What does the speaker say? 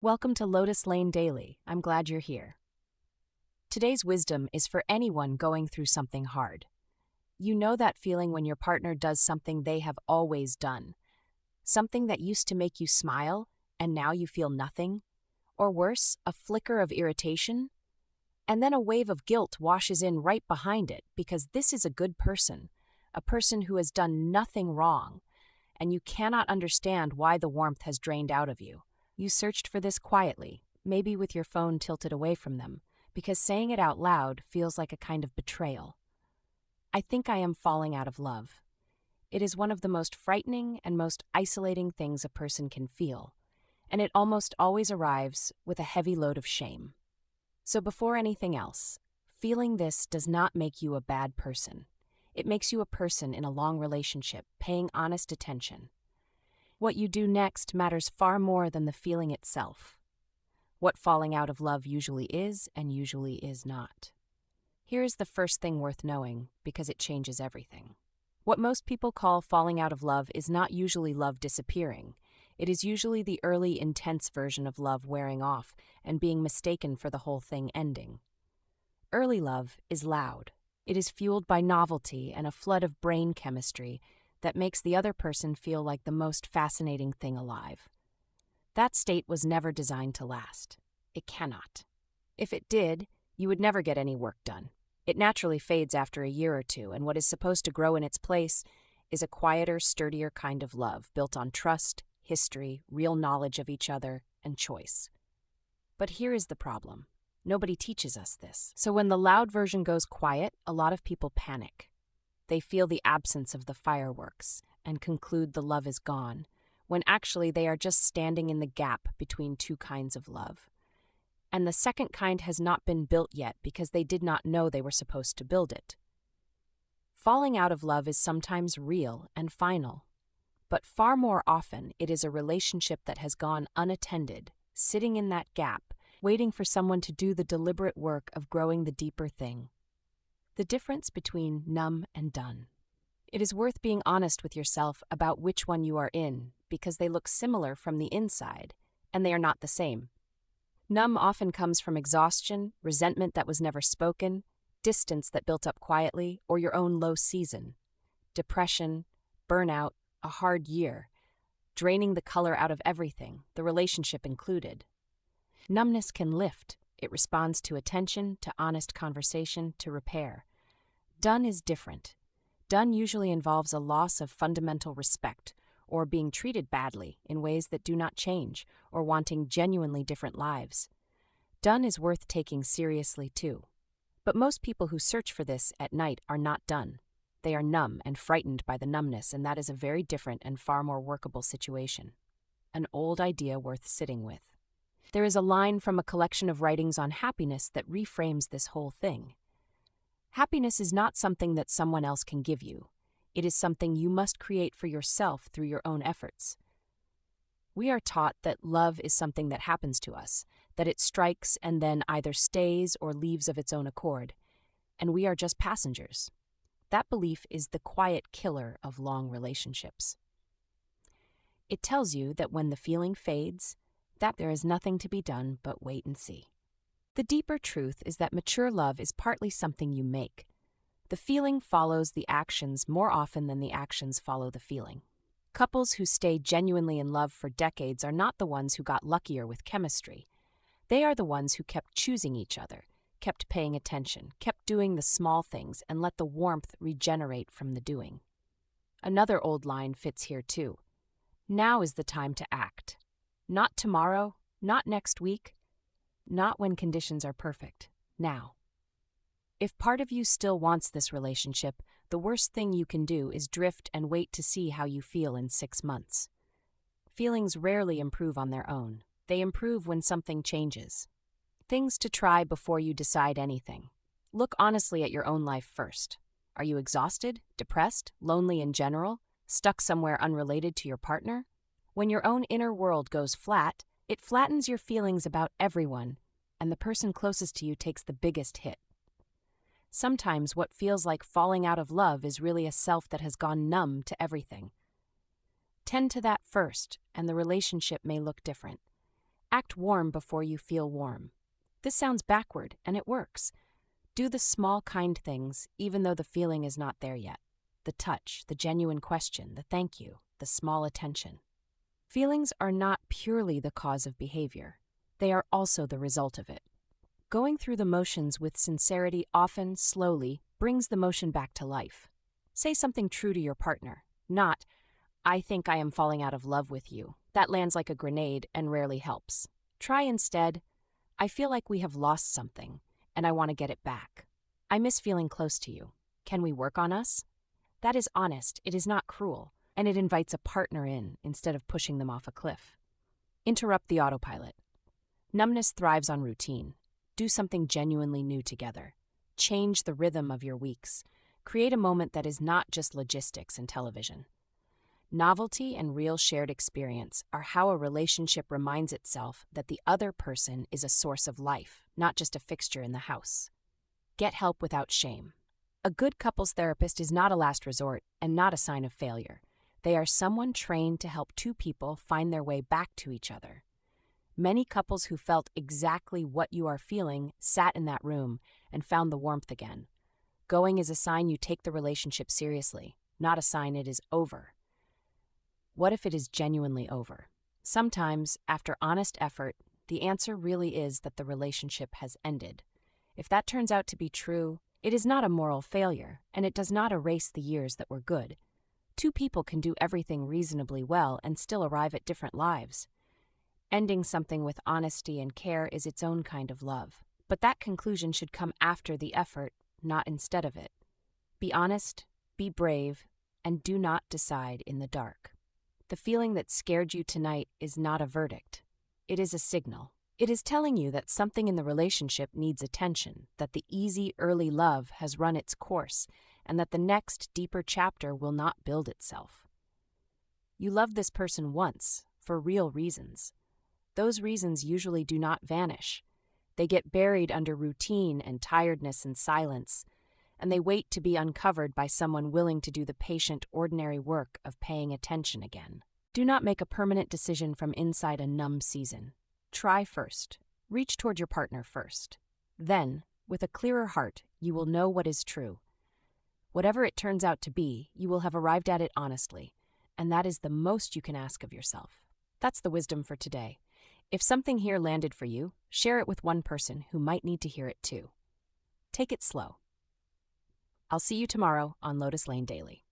Welcome to Lotus Lane Daily. I'm glad you're here. Today's wisdom is for anyone going through something hard. You know that feeling when your partner does something they have always done, something that used to make you smile, and now you feel nothing? Or worse, a flicker of irritation? And then a wave of guilt washes in right behind it because this is a good person, a person who has done nothing wrong, and you cannot understand why the warmth has drained out of you. You searched for this quietly, maybe with your phone tilted away from them, because saying it out loud feels like a kind of betrayal. I think I am falling out of love. It is one of the most frightening and most isolating things a person can feel, and it almost always arrives with a heavy load of shame. So before anything else, feeling this does not make you a bad person. It makes you a person in a long relationship, paying honest attention. What you do next matters far more than the feeling itself. What falling out of love usually is and usually is not. Here is the first thing worth knowing, because it changes everything. What most people call falling out of love is not usually love disappearing. It is usually the early, intense version of love wearing off and being mistaken for the whole thing ending. Early love is loud. It is fueled by novelty and a flood of brain chemistry that makes the other person feel like the most fascinating thing alive. That state was never designed to last. It cannot. If it did, you would never get any work done. It naturally fades after a year or two, and what is supposed to grow in its place is a quieter, sturdier kind of love built on trust, history, real knowledge of each other, and choice. But here is the problem. Nobody teaches us this. So when the loud version goes quiet, a lot of people panic. They feel the absence of the fireworks and conclude the love is gone, when actually they are just standing in the gap between two kinds of love. And the second kind has not been built yet because they did not know they were supposed to build it. Falling out of love is sometimes real and final, but far more often it is a relationship that has gone unattended, sitting in that gap, waiting for someone to do the deliberate work of growing the deeper thing. The difference between numb and done. It is worth being honest with yourself about which one you are in, because they look similar from the inside, and they are not the same. Numb often comes from exhaustion, resentment that was never spoken, distance that built up quietly, or your own low season. Depression, burnout, a hard year, draining the color out of everything, the relationship included. Numbness can lift. It responds to attention, to honest conversation, to repair. Done is different. Done usually involves a loss of fundamental respect, or being treated badly in ways that do not change, or wanting genuinely different lives. Done is worth taking seriously too. But most people who search for this at night are not done. They are numb and frightened by the numbness, and that is a very different and far more workable situation. An old idea worth sitting with. There is a line from a collection of writings on happiness that reframes this whole thing. Happiness is not something that someone else can give you. It is something you must create for yourself through your own efforts. We are taught that love is something that happens to us, that it strikes and then either stays or leaves of its own accord, and we are just passengers. That belief is the quiet killer of long relationships. It tells you that when the feeling fades, that there is nothing to be done but wait and see. The deeper truth is that mature love is partly something you make. The feeling follows the actions more often than the actions follow the feeling. Couples who stay genuinely in love for decades are not the ones who got luckier with chemistry. They are the ones who kept choosing each other, kept paying attention, kept doing the small things, and let the warmth regenerate from the doing. Another old line fits here too. Now is the time to act. Not tomorrow, not next week, not when conditions are perfect. Now. If part of you still wants this relationship, the worst thing you can do is drift and wait to see how you feel in 6 months. Feelings rarely improve on their own. They improve when something changes. Things to try before you decide anything. Look honestly at your own life first. Are you exhausted, depressed, lonely in general, stuck somewhere unrelated to your partner? When your own inner world goes flat, it flattens your feelings about everyone, and the person closest to you takes the biggest hit. Sometimes what feels like falling out of love is really a self that has gone numb to everything. Tend to that first, and the relationship may look different. Act warm before you feel warm. This sounds backward, and it works. Do the small, kind things, even though the feeling is not there yet. The touch, the genuine question, the thank you, the small attention. Feelings are not purely the cause of behavior. They are also the result of it. Going through the motions with sincerity often, slowly, brings the motion back to life. Say something true to your partner, not, "I think I am falling out of love with you." That lands like a grenade and rarely helps. Try instead, "I feel like we have lost something, and I want to get it back. I miss feeling close to you. Can we work on us?" That is honest, it is not cruel, and it invites a partner in instead of pushing them off a cliff. Interrupt the autopilot. Numbness thrives on routine. Do something genuinely new together. Change the rhythm of your weeks. Create a moment that is not just logistics and television. Novelty and real shared experience are how a relationship reminds itself that the other person is a source of life, not just a fixture in the house. Get help without shame. A good couples therapist is not a last resort and not a sign of failure. They are someone trained to help two people find their way back to each other. Many couples who felt exactly what you are feeling sat in that room and found the warmth again. Going is a sign you take the relationship seriously, not a sign it is over. What if it is genuinely over? Sometimes, after honest effort, the answer really is that the relationship has ended. If that turns out to be true, it is not a moral failure, and it does not erase the years that were good. Two people can do everything reasonably well and still arrive at different lives. Ending something with honesty and care is its own kind of love. But that conclusion should come after the effort, not instead of it. Be honest, be brave, and do not decide in the dark. The feeling that scared you tonight is not a verdict. It is a signal. It is telling you that something in the relationship needs attention, that the easy, early love has run its course, and that the next, deeper chapter will not build itself. You loved this person once, for real reasons. Those reasons usually do not vanish. They get buried under routine and tiredness and silence, and they wait to be uncovered by someone willing to do the patient, ordinary work of paying attention again. Do not make a permanent decision from inside a numb season. Try first. Reach toward your partner first. Then, with a clearer heart, you will know what is true. Whatever it turns out to be, you will have arrived at it honestly, and that is the most you can ask of yourself. That's the wisdom for today. If something here landed for you, share it with one person who might need to hear it too. Take it slow. I'll see you tomorrow on Lotus Lane Daily.